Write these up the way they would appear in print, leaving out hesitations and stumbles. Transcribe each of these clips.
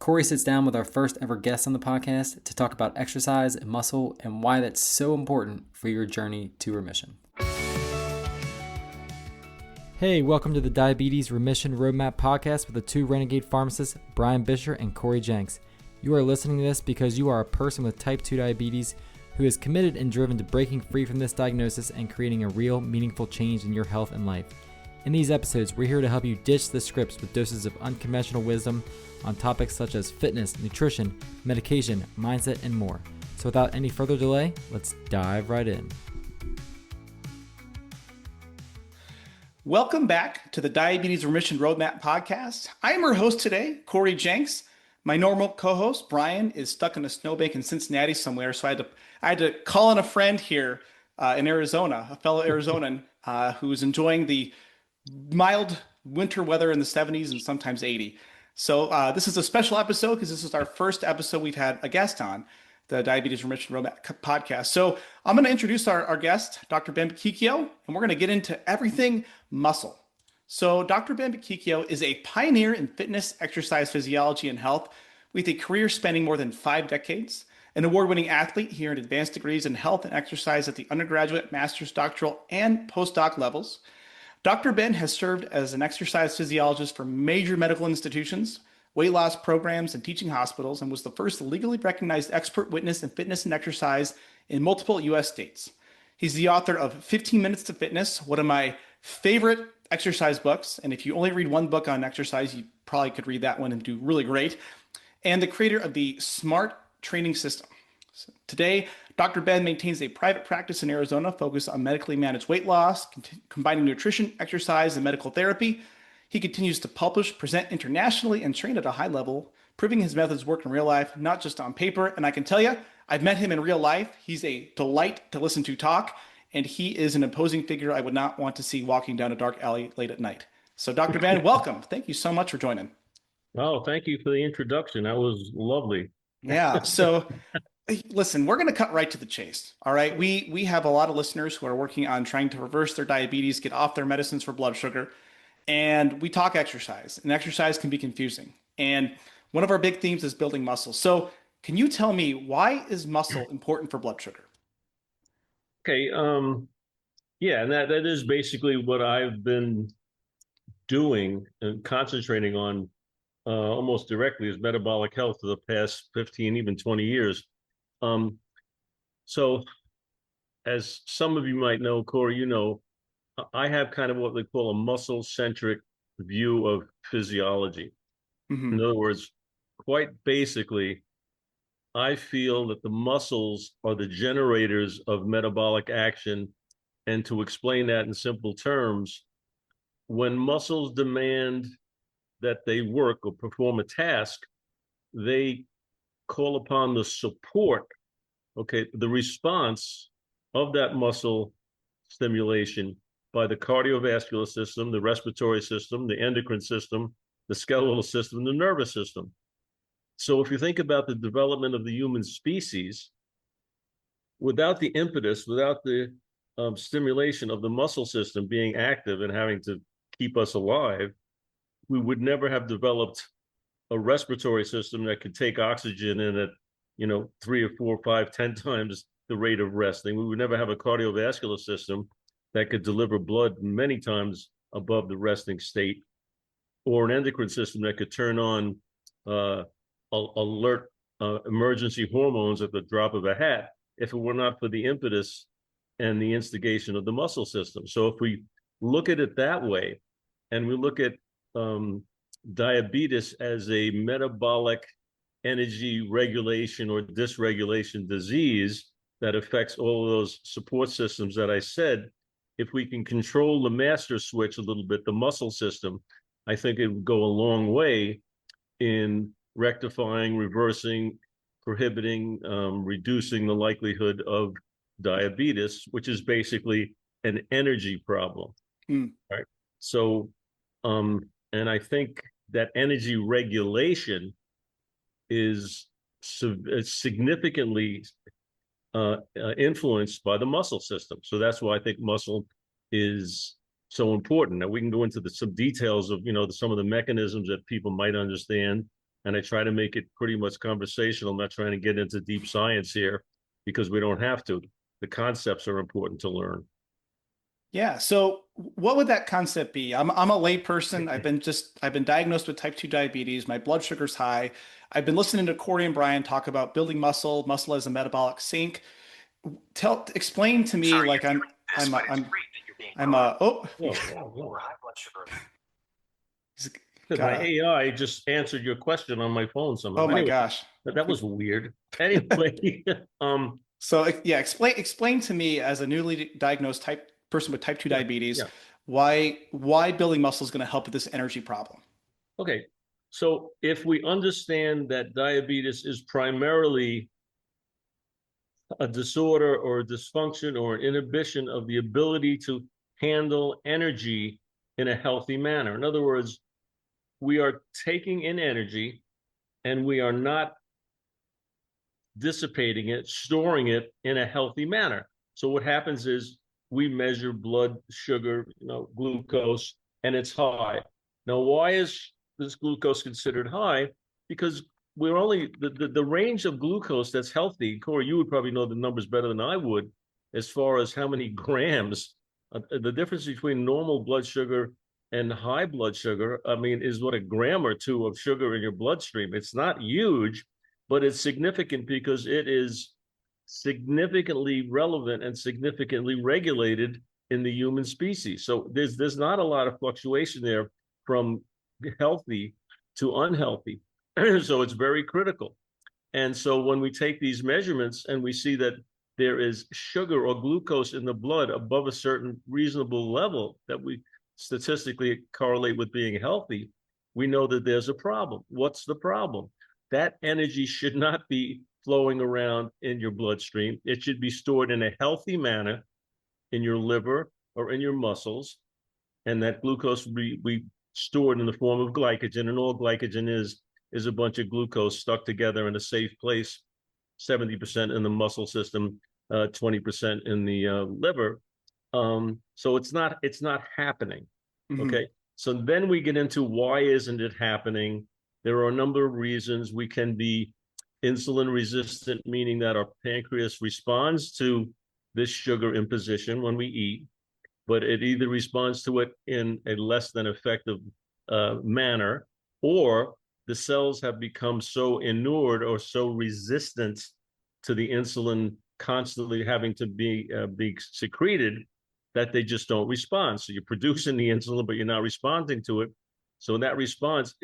Cory sits down with our first ever guest on the podcast to talk about exercise and muscle and why that's so important for your journey to remission. Hey, welcome to the Diabetes Remission Roadmap podcast with the two renegade pharmacists, Brian Bisher and Cory Jenks. You are listening to this because you are a person with type 2 diabetes who is committed and driven to breaking free from this diagnosis and creating a real, meaningful change in your health and life. In these episodes, we're here to help you ditch the scripts with doses of unconventional wisdom on topics such as fitness, nutrition, medication, mindset, and more. So without any further delay, let's dive right in. Welcome back to the Diabetes Remission Roadmap podcast. I am your host today, Cory Jenks. My normal co-host, Brian, is stuck in a snowbank in Cincinnati somewhere, so I had to call in a friend here in Arizona, a fellow Arizonan who's enjoying the mild winter weather in the 70s and sometimes 80. So this is a special episode because this is our first episode we've had a guest on the Diabetes Remission Roadmap podcast. So I'm going to introduce our guest, Dr. Ben Bocchicchio, and we're going to get into everything muscle. So Dr. Ben Bocchicchio is a pioneer in fitness, exercise, physiology, and health with a career spanning more than 5 decades, an award-winning athlete. He earned advanced degrees in health and exercise at the undergraduate, master's, doctoral, and postdoc levels. Dr. Ben has served as an exercise physiologist for major medical institutions, weight loss programs, and teaching hospitals, and was the first legally recognized expert witness in fitness and exercise in multiple U.S. states. He's the author of 15 Minutes to Fitness, one of my favorite exercise books. And if you only read one book on exercise, you probably could read that one and do really great. And the creator of the Smart Training System. So today, Dr. Ben maintains a private practice in Arizona focused on medically managed weight loss, combining nutrition, exercise, and medical therapy. He continues to publish, present internationally, and train at a high level, proving his methods work in real life, not just on paper. And I can tell you, I've met him in real life. He's a delight to listen to talk, and he is an imposing figure I would not want to see walking down a dark alley late at night. So Dr. Ben, welcome. Thank you so much for joining. Oh, thank you for the introduction. That was lovely. Yeah. So listen, we're going to cut right to the chase. All right. We have a lot of listeners who are working on trying to reverse their diabetes, get off their medicines for blood sugar. And we talk exercise, and exercise can be confusing. And one of our big themes is building muscle. So can you tell me, why is muscle important for blood sugar? Okay. Yeah, and that is basically what I've been doing and concentrating on almost directly, is metabolic health for the past 15, even 20 years. So as some of you might know, Cory, you know, I have kind of what they call a muscle-centric view of physiology. Mm-hmm. In other words, quite basically, I feel that the muscles are the generators of metabolic action. And to explain that in simple terms, when muscles demand that they work or perform a task, they call upon the support, the response of that muscle stimulation by the cardiovascular system, the respiratory system, the endocrine system, the skeletal system, the nervous system. So if you think about the development of the human species, without the impetus, without the stimulation of the muscle system being active and having to keep us alive, we would never have developed a respiratory system that could take oxygen in at, 3 or 4, 5, 10 times the rate of resting. We would never have a cardiovascular system that could deliver blood many times above the resting state, or an endocrine system that could turn on alert emergency hormones at the drop of a hat, if it were not for the impetus and the instigation of the muscle system. So if we look at it that way, and we look at diabetes as a metabolic energy regulation or dysregulation disease that affects all of those support systems that I said, if we can control the master switch a little bit, the muscle system, I think it would go a long way in rectifying, reversing, prohibiting, reducing the likelihood of diabetes, which is basically an energy problem. Right? So, and I think that energy regulation is significantly influenced by the muscle system. So that's why I think muscle is so important. Now we can go into some details of, some of the mechanisms that people might understand And I try to make it pretty much conversational. I'm not trying to get into deep science here because we don't have to. The concepts are important to learn. Yeah. So what would that concept be? I'm a lay person. I've been diagnosed with type 2 diabetes. My blood sugar's high. I've been listening to Cory and Brian talk about building muscle, muscle as a metabolic sink. Explain to me like I'm oh Whoa, whoa, whoa. he's My got a AI just answered your question on my phone somehow. oh my Anyway, gosh. that was weird. Anyway, So yeah, explain to me as a newly diagnosed type person with type 2 yeah, diabetes yeah. why building muscle is going to help with this energy problem. Okay. So if we understand that diabetes is primarily a disorder or a dysfunction or an inhibition of the ability to handle energy in a healthy manner. In other words, we are taking in energy and we are not dissipating it, storing it in a healthy manner. So what happens is we measure blood sugar, glucose, and it's high. Now, why is this glucose considered high? Because we're only the range of glucose that's healthy. Cory, you would probably know the numbers better than I would, as far as how many grams. The difference between normal blood sugar and high blood sugar, I mean, is what, a gram or two of sugar in your bloodstream. It's not huge, but it's significant because it is significantly relevant and significantly regulated in the human species. So there's not a lot of fluctuation there from healthy to unhealthy. So it's very critical. And so when we take these measurements and we see that there is sugar or glucose in the blood above a certain reasonable level that we statistically correlate with being healthy, we know that there's a problem. What's the problem? That energy should not be flowing around in your bloodstream. It should be stored in a healthy manner in your liver or in your muscles. And that glucose will be stored in the form of glycogen. And all glycogen is a bunch of glucose stuck together in a safe place, 70% in the muscle system, 20% in the liver. So it's not happening. Mm-hmm. Okay. So then we get into why isn't it happening? There are a number of reasons. We can be insulin resistant, meaning that our pancreas responds to this sugar imposition when we eat, but it either responds to it in a less than effective manner, or the cells have become so inured or so resistant to the insulin constantly having to be secreted that they just don't respond. So you're producing the insulin, but you're not responding to it. So that response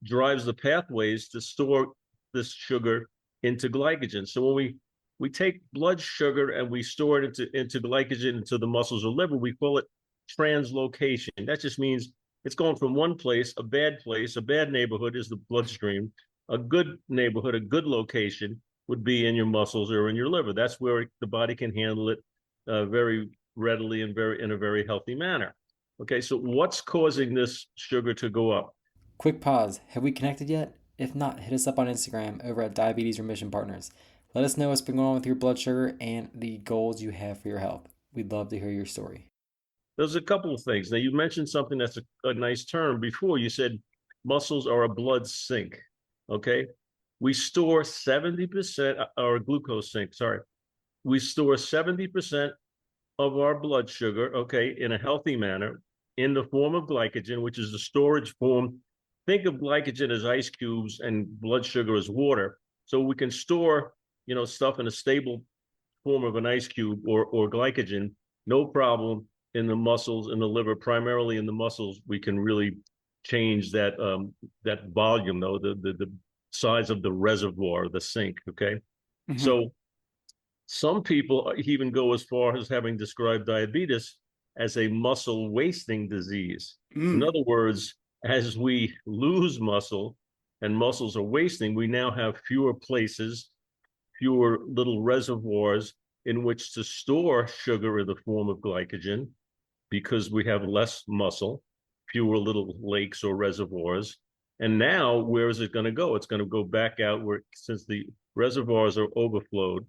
drives the pathways to store this sugar into glycogen. So when we take blood sugar and we store it into glycogen into the muscles or liver, we call it translocation. That just means it's going from one place, a bad neighborhood is the bloodstream. A good neighborhood, a good location would be in your muscles or in your liver. That's where the body can handle it very readily and in a very healthy manner. Okay, so what's causing this sugar to go up? Quick pause. Have we connected yet? If not, hit us up on Instagram over at Diabetes Remission Partners. Let us know what's been going on with your blood sugar and the goals you have for your health. We'd love to hear your story. There's a couple of things. Now, you mentioned something that's a nice term before. You said muscles are a blood sink. Okay. We store 70%, or glucose sink, sorry. We store 70% of our blood sugar, okay, in a healthy manner in the form of glycogen, which is the storage form. Think of glycogen as ice cubes and blood sugar as water. So we can store, stuff in a stable form of an ice cube or glycogen, no problem. In the muscles, in the liver, primarily in the muscles, we can really change that volume, though, the size of the reservoir, the sink. Okay. Mm-hmm. So some people even go as far as having described diabetes as a muscle wasting disease. In other words, as we lose muscle and muscles are wasting, we now have fewer places, fewer little reservoirs in which to store sugar in the form of glycogen, because we have less muscle, fewer little lakes or reservoirs. And now, where is it going to go? It's going to go back out where, since the reservoirs are overflowed,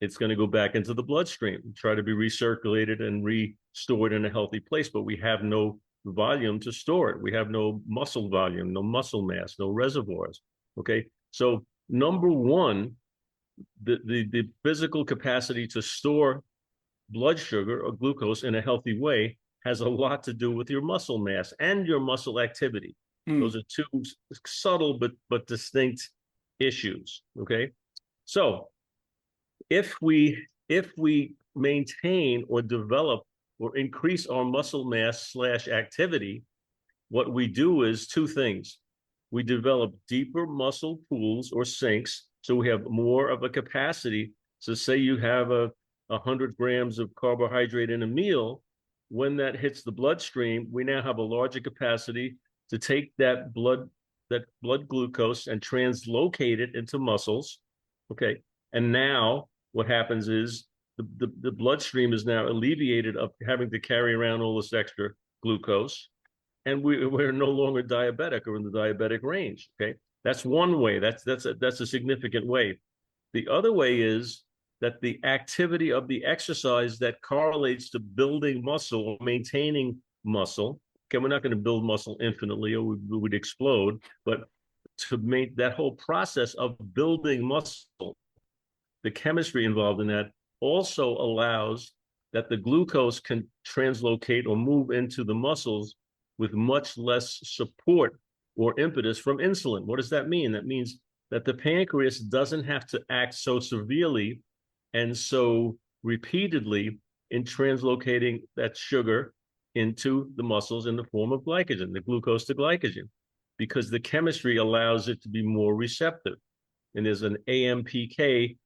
it's going to go back into the bloodstream, try to be recirculated and restored in a healthy place. But we have no volume to store it. We have no muscle volume, no muscle mass, no reservoirs. Okay. So number one, the physical capacity to store blood sugar or glucose in a healthy way has a lot to do with your muscle mass and your muscle activity. Those are two subtle but distinct issues. Okay. So if we maintain or develop or increase our muscle mass / activity, what we do is two things. We develop deeper muscle pools or sinks, so we have more of a capacity. So say you have 100 grams of carbohydrate in a meal. When that hits the bloodstream, we now have a larger capacity to take that blood glucose and translocate it into muscles. Okay. And now what happens is the bloodstream is now alleviated of having to carry around all this extra glucose, and we're no longer diabetic or in the diabetic range. Okay, that's one way. That's a significant way. The other way is that the activity of the exercise that correlates to building muscle or maintaining muscle. Okay, we're not going to build muscle infinitely or we would explode, but to make that whole process of building muscle, the chemistry involved in that also allows that the glucose can translocate or move into the muscles with much less support or impetus from insulin. What does that mean? That means that the pancreas doesn't have to act so severely and so repeatedly in translocating that sugar into the muscles in the form of glycogen, the glucose to glycogen, because the chemistry allows it to be more receptive. And there's an AMPK.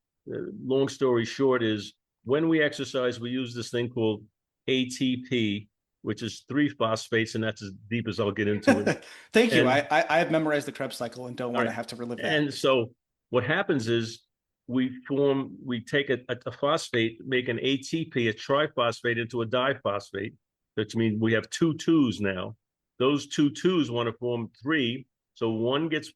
Long story short is when we exercise, we use this thing called ATP, which is 3-phosphates, and that's as deep as I'll get into it. Thank you. I have memorized the Krebs cycle and don't want to have to relive that. And so what happens is we take a phosphate, make an ATP, a triphosphate, into a diphosphate, which means we have two twos now. Those two twos want to form three. So one gets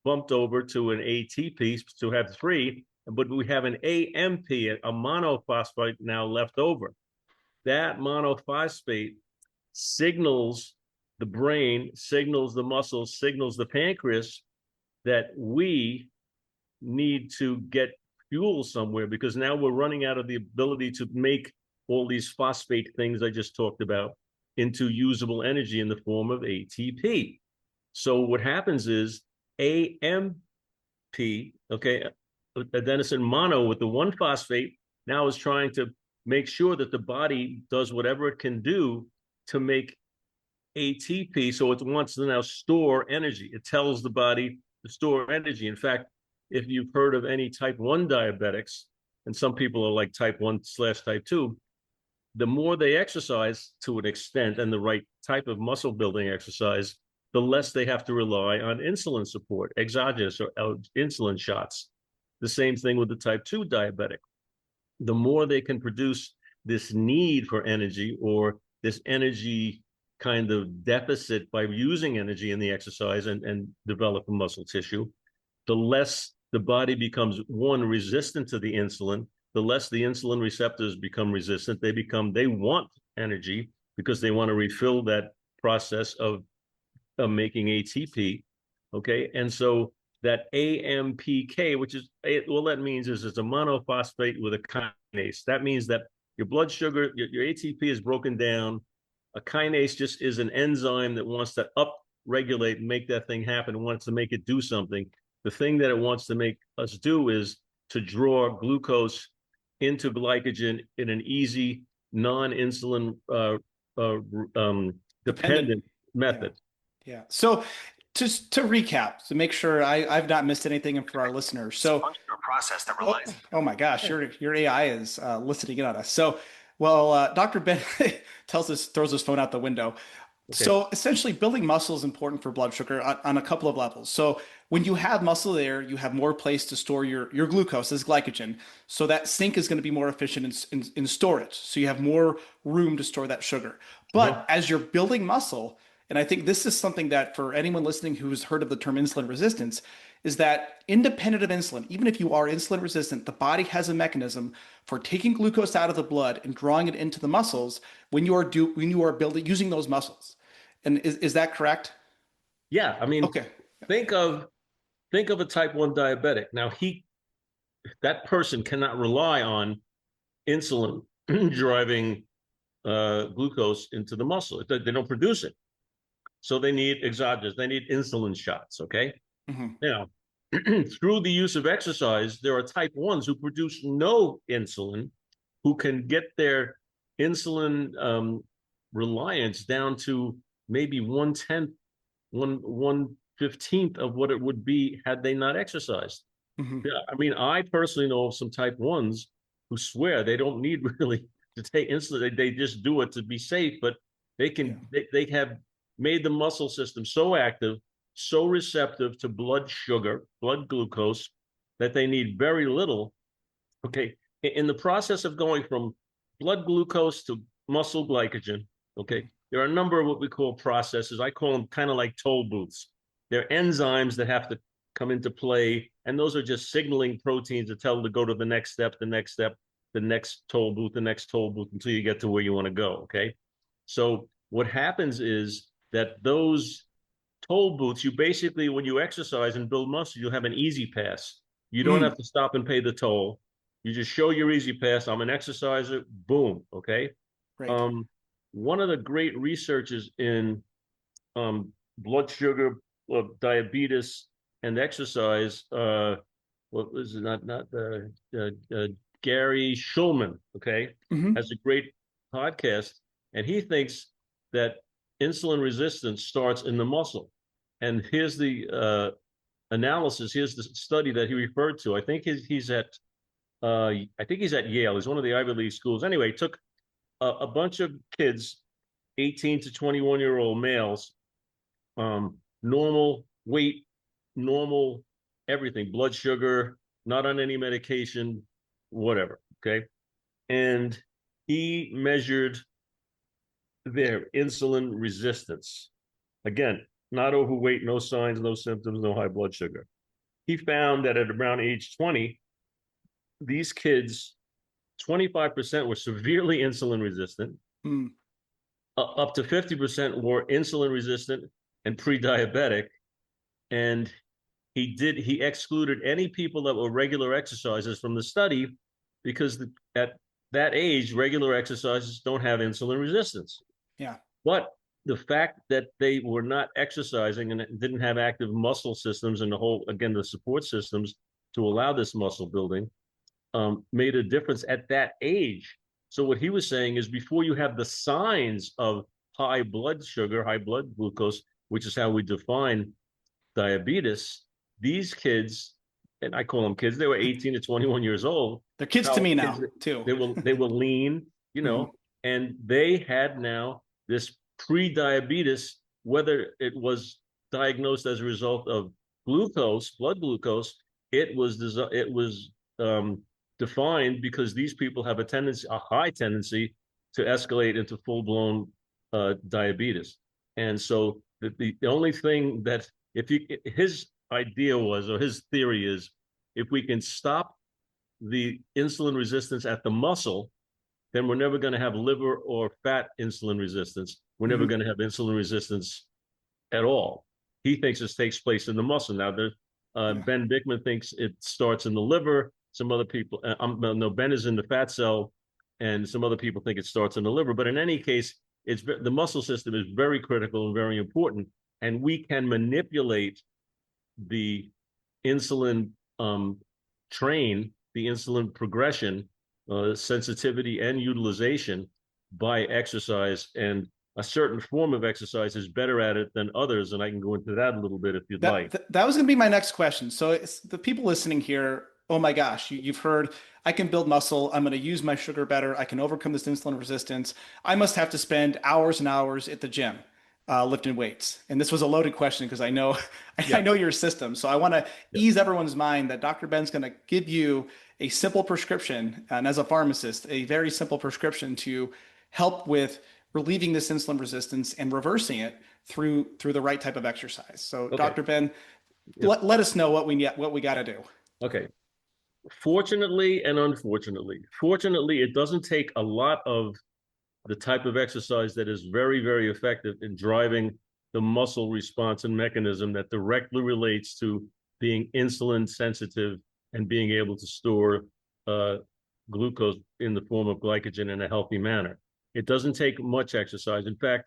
bumped over to an ATP to have three, but we have an AMP, a monophosphate now left over. That monophosphate signals the brain, signals the muscles, signals the pancreas that we need to get fuel somewhere, because now we're running out of the ability to make all these phosphate things I just talked about into usable energy in the form of ATP. So what happens is AMP, okay, adenosine mono with the 1-phosphate now is trying to make sure that the body does whatever it can do to make ATP. So it wants to now store energy. It tells the body to store energy. In fact, if you've heard of any type 1 diabetics, and some people are like type 1/type 2, the more they exercise to an extent and the right type of muscle building exercise, the less they have to rely on insulin support, exogenous or insulin shots. The same thing with the type 2 diabetic. The more they can produce this need for energy or this energy kind of deficit by using energy in the exercise and develop muscle tissue, the less the body becomes, one, resistant to the insulin. The less the insulin receptors become resistant, they want energy because they want to refill that process of making ATP. Okay. And so that AMPK, which is, all that means is it's a monophosphate with a kinase. That means that your blood sugar, your ATP is broken down. A kinase just is an enzyme that wants to up-regulate and make that thing happen, wants to make it do something. The thing that it wants to make us do is to draw glucose into glycogen in an easy, non-insulin dependent method. Yeah. So just to recap, to make sure I've not missed anything for our listeners. So a process that relies. Oh my gosh, your AI is listening in on us. So, well, Dr. Ben throws his phone out the window. Okay. So essentially building muscle is important for blood sugar on a couple of levels. So when you have muscle there, you have more place to store your glucose as glycogen. So that sink is going to be more efficient in storage. So you have more room to store that sugar. But as you're building muscle, and I think this is something that for anyone listening who's heard of the term insulin resistance, is that independent of insulin, even if you are insulin resistant, the body has a mechanism for taking glucose out of the blood and drawing it into the muscles when you are using those muscles. And is that correct? Yeah, I mean, Okay. think of a type 1 diabetic. Now that person cannot rely on insulin driving glucose into the muscle. They don't produce it. So they need exogenous, they need insulin shots. Okay. Hmm. Now, through the use of exercise, there are type 1s who produce no insulin, who can get their insulin reliance down to maybe 1/10, 1/15 of what it would be had they not exercised. Hmm. Yeah, I mean, I personally know of some type 1s who swear they don't need really to take insulin. They just do it to be safe, but Yeah. they have made the muscle system so active, so receptive to blood sugar, blood glucose, that they need very little. Okay. In the process of going from blood glucose to muscle glycogen, okay, there are a number of what we call processes. I call them kind of like toll booths. They're enzymes that have to come into play, and those are just signaling proteins that tell them to go to the next step, the next step, the next toll booth, the next toll booth until you get to where you want to go. Okay. So what happens is that those toll booths, you basically, when you exercise and build muscle, you have an easy pass. You don't Mm, have to stop and pay the toll. You just show your easy pass. I'm an exerciser. Boom. Okay. great. Um, One of the great researchers in blood sugar, diabetes, and exercise. What was it? Not Gary Schulman. Okay, Hmm. has a great podcast, and he thinks that insulin resistance starts in the muscle. And here's the analysis. Here's the study that he referred to. I think he's at Yale. He's one of the Ivy League schools. Anyway, he took a bunch of kids, 18 to 21-year-old males, normal weight, normal everything, blood sugar, not on any medication, whatever. Okay. And he measured their insulin resistance. Again, not overweight, no signs, no symptoms, no high blood sugar. He found that at around age 20, these kids, 25% were severely insulin resistant, Mm, up to 50% were insulin resistant and pre-diabetic. And he excluded any people that were regular exercisers from the study because at that age, regular exercises don't have insulin resistance. yeah. But the fact that they were not exercising and didn't have active muscle systems and the support systems to allow this muscle building, made a difference at that age. So what he was saying is before you have the signs of high blood sugar, high blood glucose, which is how we define diabetes, these kids, and I call them kids, they were 18 to 21 years old. They're kids to College me kids, now, too. they were lean, Hmm. and they had now this pre-diabetes, whether it was diagnosed as a result of glucose, blood glucose, it was defined because these people have a high tendency to escalate into full-blown diabetes. And so the only thing that his idea was, or his theory is, if we can stop the insulin resistance at the muscle, then we're never going to have liver or fat insulin resistance. We're never Hmm. going to have insulin resistance at all. He thinks this takes place in the muscle. Now, Yeah. Ben Bickman thinks it starts in the liver. Some other people, no, Ben is in the fat cell, and some other people think it starts in the liver. But in any case, the muscle system is very critical and very important, and we can manipulate the insulin train, the insulin progression, sensitivity, and utilization by exercise. And a certain form of exercise is better at it than others. And I can go into that a little bit if you'd like. That was going to be my next question. So it's the people listening here, oh my gosh, you've heard I can build muscle. I'm going to use my sugar better. I can overcome this insulin resistance. I must have to spend hours and hours at the gym lifting weights. And this was a loaded question because I know I Yeah. know your system. So I want to Yeah. ease everyone's mind that Dr. Ben's going to give you a simple prescription, and as a pharmacist, a very simple prescription to help with relieving this insulin resistance and reversing it through the right type of exercise. So, Okay. Dr. Ben, Yeah. let us know what we got to do. Okay. Fortunately and unfortunately, fortunately, it doesn't take a lot of the type of exercise that is very, very effective in driving the muscle response and mechanism that directly relates to being insulin sensitive and being able to store glucose in the form of glycogen in a healthy manner. It doesn't take much exercise. In fact,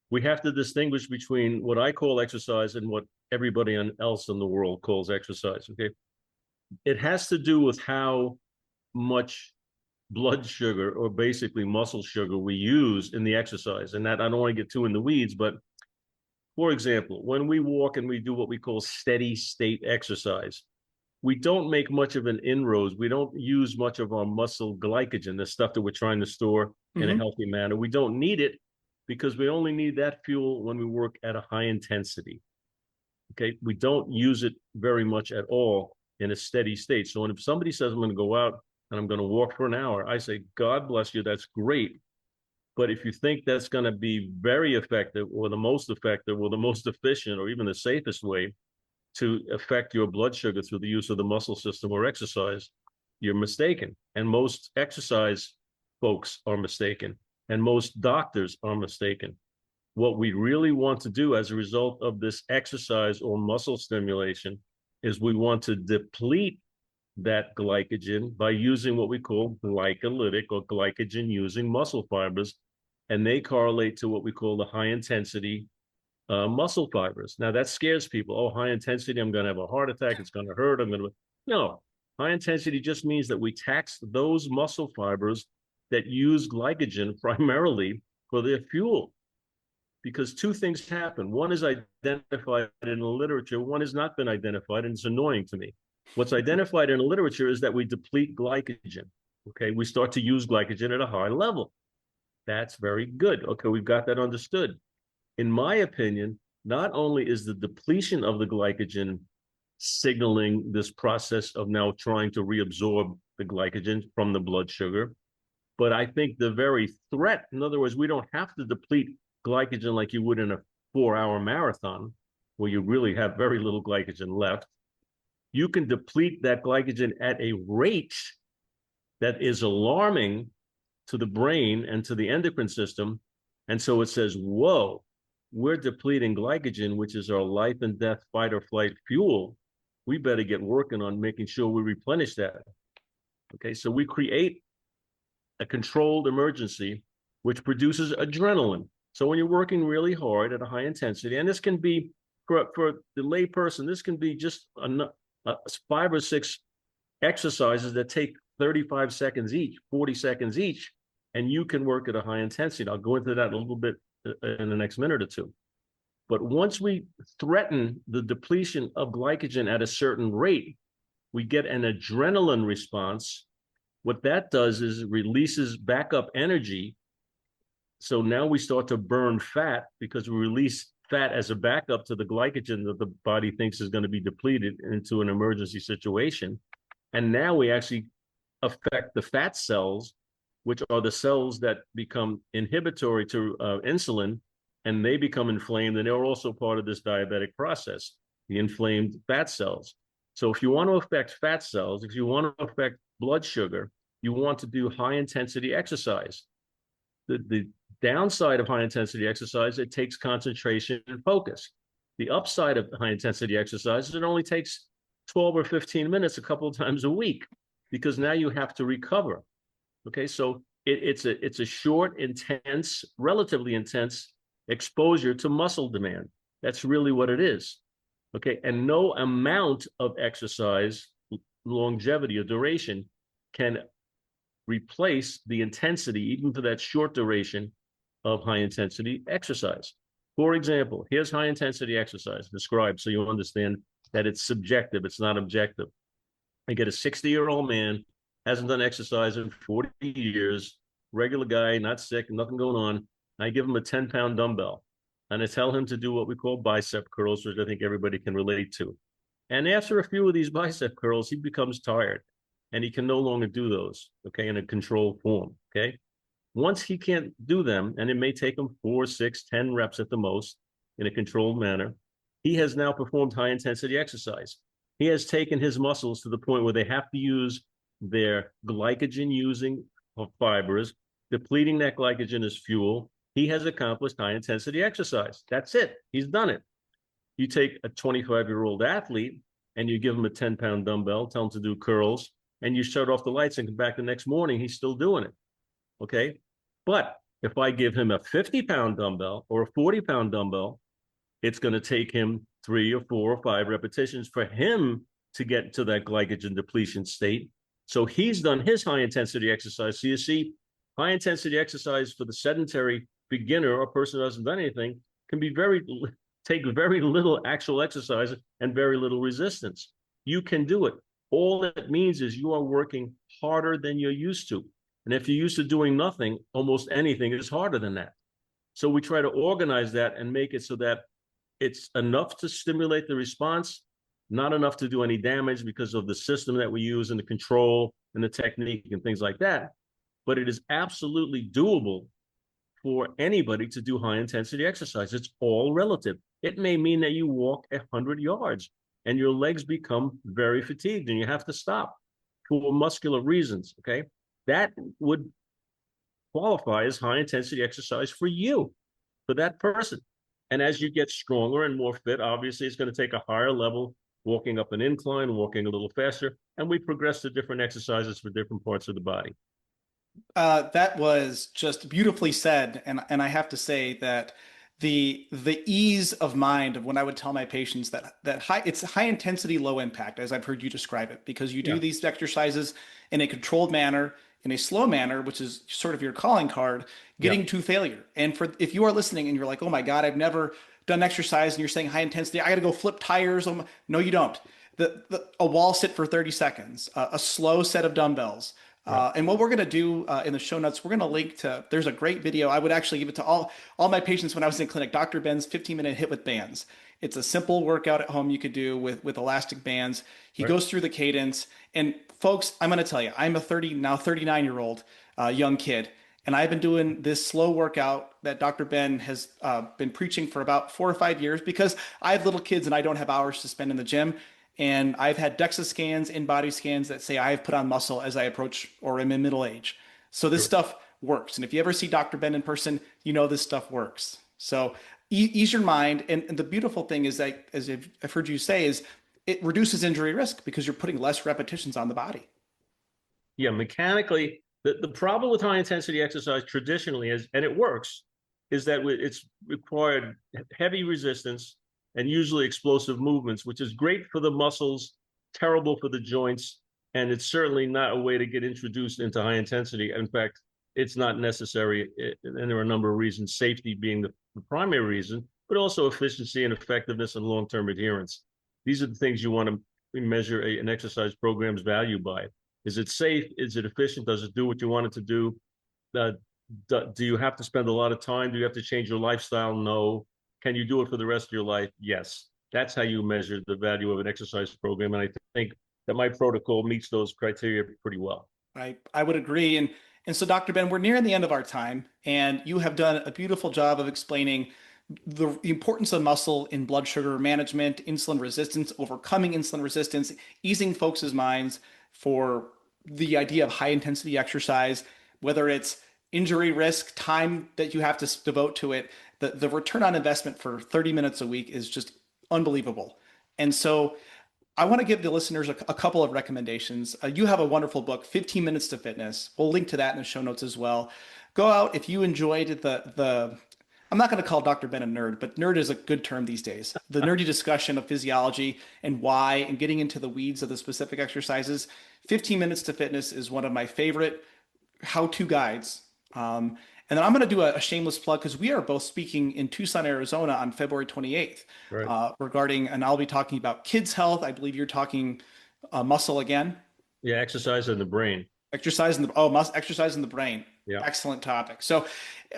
we have to distinguish between what I call exercise and what everybody else in the world calls exercise, okay? It has to do with how much blood sugar, or basically muscle sugar, we use in the exercise. And that, I don't want to get too in the weeds, but for example, when we walk and we do what we call steady state exercise, we don't make much of an inroads. We don't use much of our muscle glycogen, the stuff that we're trying to store in a healthy manner. We don't need it because we only need that fuel when we work at a high intensity. Okay, we don't use it very much at all in a steady state. So when if somebody says, I'm going to go out and I'm going to walk for an hour, I say, God bless you, that's great. But if you think that's going to be very effective or the most effective or the most efficient or even the safest way to affect your blood sugar through the use of the muscle system or exercise, you're mistaken. And most exercise folks are mistaken. And most doctors are mistaken. What we really want to do as a result of this exercise or muscle stimulation is we want to deplete that glycogen by using what we call glycolytic or glycogen using muscle fibers. And they correlate to what we call the high intensity muscle fibers. Now that scares people. Oh, high intensity, I'm going to have a heart attack. It's going to hurt. No, high intensity just means that we tax those muscle fibers that use glycogen primarily for their fuel. Because two things happen. One is identified in the literature. One has not been identified, and it's annoying to me. What's identified in the literature is that we deplete glycogen. Okay, we start to use glycogen at a high level. That's very good. Okay, we've got that understood. In my opinion, not only is the depletion of the glycogen signaling this process of now trying to reabsorb the glycogen from the blood sugar, but I think the very threat, in other words, we don't have to deplete glycogen like you would in a 4-hour marathon where you really have very little glycogen left. You can deplete that glycogen at a rate that is alarming to the brain and to the endocrine system. And so it says, whoa, we're depleting glycogen, which is our life and death fight or flight fuel. We better get working on making sure we replenish that. Okay, so we create a controlled emergency, which produces adrenaline. So when you're working really hard at a high intensity, and this can be, for the lay person, this can be just 5 or 6 exercises that take 35 seconds each, 40 seconds each, and you can work at a high intensity. I'll go into that a little bit in the next minute or two. But once we threaten the depletion of glycogen at a certain rate, we get an adrenaline response. What that does is it releases backup energy. So now we start to burn fat because we release fat as a backup to the glycogen that the body thinks is going to be depleted into an emergency situation. And now we actually affect the fat cells, which are the cells that become inhibitory to insulin, and they become inflamed, and they're also part of this diabetic process, the inflamed fat cells. So if you want to affect fat cells, if you want to affect blood sugar, you want to do high intensity exercise. The downside of high intensity exercise, it takes concentration and focus. The upside of high intensity exercise is it only takes 12 or 15 minutes a couple of times a week, because now you have to recover. Okay, so it's a short, intense, relatively intense exposure to muscle demand. That's really what it is. Okay, and no amount of exercise, longevity or duration, can replace the intensity, even for that short duration, of high intensity exercise. For example, here's high intensity exercise described so you understand that it's subjective, it's not objective. I get a 60-year-old man, hasn't done exercise in 40 years, regular guy, not sick, nothing going on. I give him a 10-pound dumbbell, and I tell him to do what we call bicep curls, which I think everybody can relate to. And after a few of these bicep curls, he becomes tired, and he can no longer do those, okay, in a controlled form, okay? Once he can't do them, and it may take him 4, 6, 10 reps at the most in a controlled manner, he has now performed high-intensity exercise. He has taken his muscles to the point where they have to use their glycogen-using fibers depleting that glycogen as fuel, he has accomplished high intensity exercise. That's it. He's done it. You take a 25-year-old athlete and you give him a 10-pound dumbbell, tell him to do curls, and you shut off the lights and come back the next morning, he's still doing it. Okay. But if I give him a 50-pound dumbbell or a 40-pound dumbbell, it's going to take him 3 or 4 or 5 repetitions for him to get to that glycogen depletion state. So he's done his high intensity exercise. So you see, high intensity exercise for the sedentary beginner or person who hasn't done anything can be take very little actual exercise and very little resistance. You can do it. All it means is you are working harder than you're used to. And if you're used to doing nothing, almost anything is harder than that. So we try to organize that and make it so that it's enough to stimulate the response, not enough to do any damage because of the system that we use and the control and the technique and things like that. But it is absolutely doable for anybody to do high intensity exercise. It's all relative. It may mean that you walk 100 yards and your legs become very fatigued and you have to stop for muscular reasons, okay? That would qualify as high intensity exercise for you, for that person. And as you get stronger and more fit, obviously it's going to take a higher level, walking up an incline, walking a little faster, and we progress to different exercises for different parts of the body. That was just beautifully said, and I have to say that the ease of mind of when I would tell my patients that it's high intensity, low impact, as I've heard you describe it, because you do these exercises in a controlled manner, in a slow manner, which is sort of your calling card, getting to failure. And if you are listening and you're like, oh my God, I've never done exercise, and you're saying high intensity, I got to go flip tires. No, you don't. A wall sit for 30 seconds, a slow set of dumbbells. And what we're going to do in the show notes, we're going to link to, there's a great video. I would actually give it to all my patients when I was in clinic, Dr. Ben's 15-minute hit with bands. It's a simple workout at home you could do with elastic bands. He goes through the cadence. And folks, I'm going to tell you, I'm a 39-year-old young kid, and I've been doing this slow workout that Dr. Ben has been preaching for about 4 or 5 years because I have little kids and I don't have hours to spend in the gym. And I've had DEXA scans, in-body scans that say I have put on muscle as I approach or am in middle age. So this stuff works. And if you ever see Dr. Ben in person, you know this stuff works. So ease your mind. And the beautiful thing is that, as I've heard you say, is it reduces injury risk because you're putting less repetitions on the body. Yeah, mechanically, the problem with high intensity exercise traditionally is, and it works, is that it's required heavy resistance and usually explosive movements, which is great for the muscles, terrible for the joints, and it's certainly not a way to get introduced into high intensity. In fact, it's not necessary, and there are a number of reasons, safety being the primary reason, but also efficiency and effectiveness and long-term adherence. These are the things you want to measure an exercise program's value by. Is it safe? Is it efficient? Does it do what you want it to do? Do you have to spend a lot of time? Do you have to change your lifestyle? No. Can you do it for the rest of your life? Yes. That's how you measure the value of an exercise program. And I think that my protocol meets those criteria pretty well. I would agree. And so, Dr. Ben, we're nearing the end of our time, and you have done a beautiful job of explaining the importance of muscle in blood sugar management, insulin resistance, overcoming insulin resistance, easing folks' minds for the idea of high intensity exercise, whether it's injury risk, time that you have to devote to it. The return on investment for 30 minutes a week is just unbelievable. And so I want to give the listeners a couple of recommendations. You have a wonderful book, 15 Minutes to Fitness. We'll link to that in the show notes as well. Go out if you enjoyed I'm not going to call Dr. Ben a nerd, but nerd is a good term these days. The nerdy discussion of physiology and why, and getting into the weeds of the specific exercises. 15 Minutes to Fitness is one of my favorite how-to guides. And then I'm going to do a shameless plug because we are both speaking in Tucson, Arizona on February 28th regarding, and I'll be talking about kids' health. I believe you're talking muscle again. Yeah, exercise in the brain. Exercise in the brain. Yeah. Excellent topic. So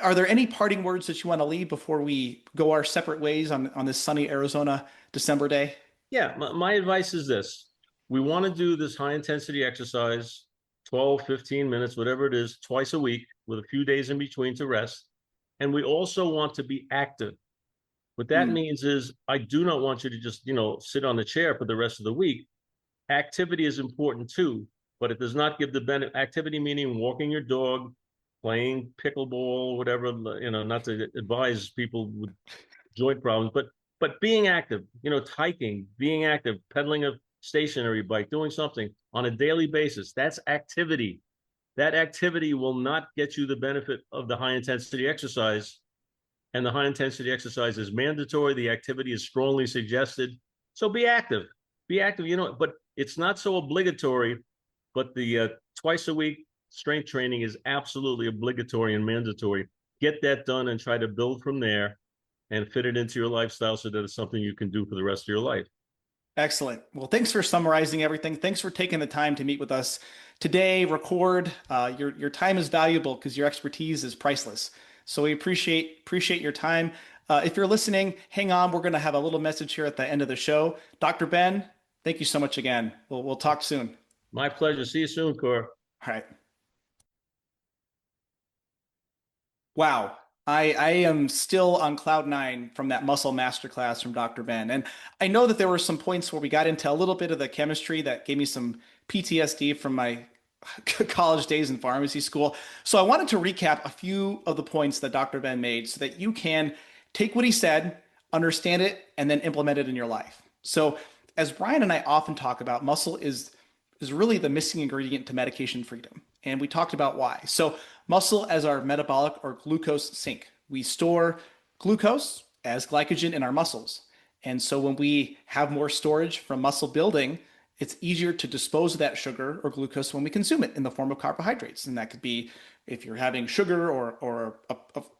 are there any parting words that you want to leave before we go our separate ways on this sunny Arizona December day? Yeah, my advice is this. We want to do this high intensity exercise, 12, 15 minutes, whatever it is, twice a week with a few days in between to rest. And we also want to be active. What that means is I do not want you to just, sit on the chair for the rest of the week. Activity is important too, but it does not give the benefit. Activity meaning walking your dog, playing pickleball, whatever, not to advise people with joint problems, but being active, hiking, being active, pedaling a stationary bike, doing something on a daily basis. That's activity. That activity will not get you the benefit of the high intensity exercise. And the high intensity exercise is mandatory. The activity is strongly suggested. So be active. Be active, but it's not so obligatory. But the twice a week strength training is absolutely obligatory and mandatory. Get that done and try to build from there and fit it into your lifestyle so that it's something you can do for the rest of your life. Excellent. Well, thanks for summarizing everything. Thanks for taking the time to meet with us today, record. Your time is valuable because your expertise is priceless. So we appreciate your time. If you're listening, hang on. We're going to have a little message here at the end of the show. Dr. Ben, thank you so much again. We'll talk soon. My pleasure. See you soon, Cory. All right. Wow. I am still on cloud nine from that muscle masterclass from Dr. Ben. And I know that there were some points where we got into a little bit of the chemistry that gave me some PTSD from my college days in pharmacy school. So I wanted to recap a few of the points that Dr. Ben made so that you can take what he said, understand it, and then implement it in your life. So as Brian and I often talk about, muscle is really the missing ingredient to medication freedom. And we talked about why. So muscle as our metabolic or glucose sink. We store glucose as glycogen in our muscles. And so when we have more storage from muscle building, it's easier to dispose of that sugar or glucose when we consume it in the form of carbohydrates. And that could be if you're having sugar or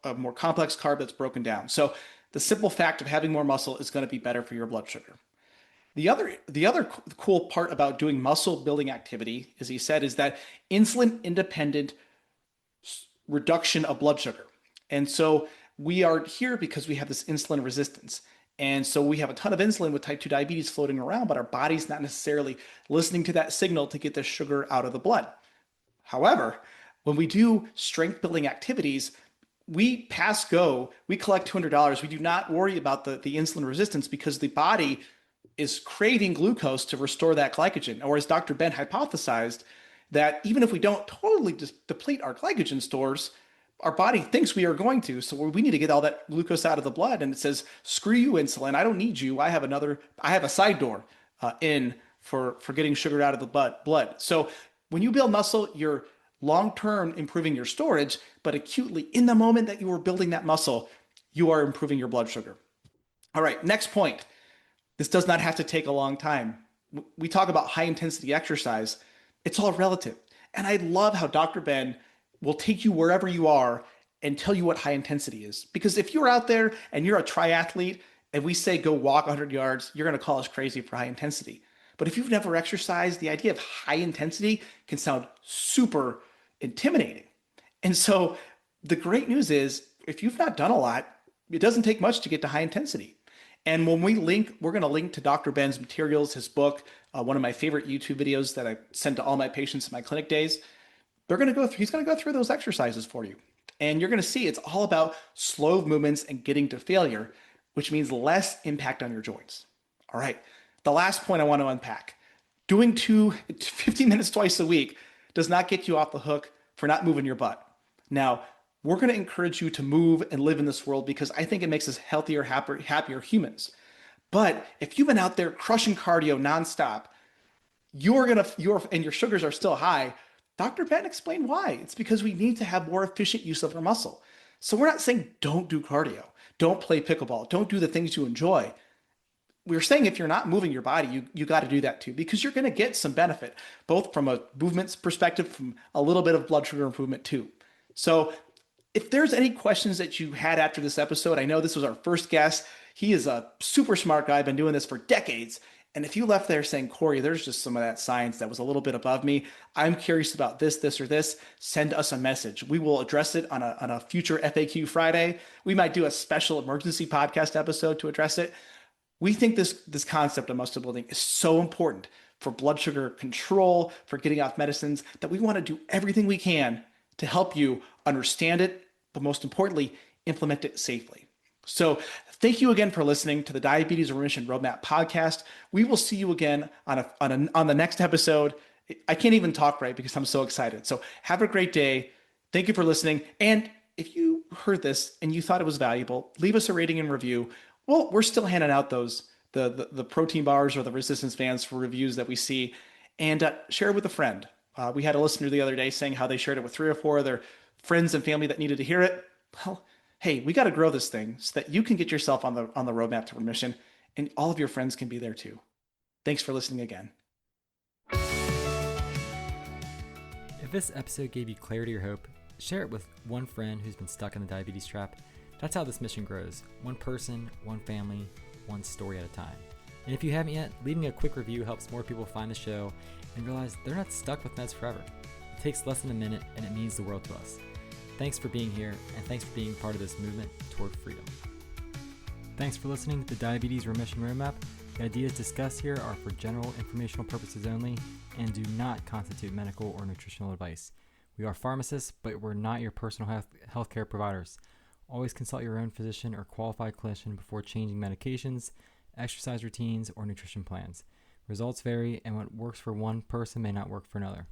a more complex carb that's broken down. So the simple fact of having more muscle is going to be better for your blood sugar. The other cool part about doing muscle building activity, as he said, is that insulin independent reduction of blood sugar. And so we are here because we have this insulin resistance. And so we have a ton of insulin with type 2 diabetes floating around, but our body's not necessarily listening to that signal to get the sugar out of the blood. However, when we do strength building activities, we pass go, we collect $200. We do not worry about the insulin resistance because the body is craving glucose to restore that glycogen. Or as Dr. Ben hypothesized, that even if we don't totally deplete our glycogen stores, our body thinks we are going to. So we need to get all that glucose out of the blood. And it says, screw you, insulin. I don't need you. I have a side door in for getting sugar out of the blood. So when you build muscle, you're long-term improving your storage, but acutely in the moment that you are building that muscle, you are improving your blood sugar. All right, next point. This does not have to take a long time. We talk about high intensity exercise. It's all relative. And I love how Dr. Ben will take you wherever you are and tell you what high intensity is. Because if you're out there and you're a triathlete and we say go walk 100 yards, you're going to call us crazy for high intensity. But if you've never exercised, the idea of high intensity can sound super intimidating. And so the great news is if you've not done a lot, it doesn't take much to get to high intensity. And when we're going to link to Dr. Ben's materials, his book, one of my favorite YouTube videos that I send to all my patients in my clinic days. He's going to go through those exercises for you. And you're going to see it's all about slow movements and getting to failure, which means less impact on your joints. All right. The last point I want to unpack. Doing 15 minutes twice a week does not get you off the hook for not moving your butt. Now, we're going to encourage you to move and live in this world because I think it makes us healthier, happier humans. But if you've been out there crushing cardio nonstop, and your sugars are still high, Dr. Ben explained why. It's because we need to have more efficient use of our muscle. So we're not saying don't do cardio, don't play pickleball, don't do the things you enjoy. We're saying if you're not moving your body, you got to do that too, because you're going to get some benefit, both from a movements perspective, from a little bit of blood sugar improvement too. So if there's any questions that you had after this episode, I know this was our first guest. He is a super smart guy, been doing this for decades. And if you left there saying, Cory, there's just some of that science that was a little bit above me, I'm curious about this, or this, send us a message. We will address it on a future FAQ Friday. We might do a special emergency podcast episode to address it. We think this concept of muscle building is so important for blood sugar control, for getting off medicines, that we want to do everything we can to help you understand it, but most importantly, implement it safely. So thank you again for listening to the Diabetes Remission Roadmap podcast. We will see you again on the next episode. I can't even talk right because I'm so excited. So have a great day. Thank you for listening. And if you heard this and you thought it was valuable, leave us a rating and review. Well, we're still handing out those the protein bars or the resistance bands for reviews that we see, and share it with a friend. We had a listener the other day saying how they shared it with 3 or 4 of their friends and family that needed to hear it. Well, hey, we got to grow this thing so that you can get yourself on the roadmap to remission, and all of your friends can be there too. Thanks for listening again. If this episode gave you clarity or hope, share it with one friend who's been stuck in the diabetes trap. That's how this mission grows. One person, one family, one story at a time. And if you haven't yet, leaving a quick review helps more people find the show and realize they're not stuck with meds forever. It takes less than a minute and it means the world to us. Thanks for being here, and thanks for being part of this movement toward freedom. Thanks for listening to the Diabetes Remission Roadmap. The ideas discussed here are for general informational purposes only and do not constitute medical or nutritional advice. We are pharmacists, but we're not your personal healthcare providers. Always consult your own physician or qualified clinician before changing medications, exercise routines, or nutrition plans. Results vary, and what works for one person may not work for another.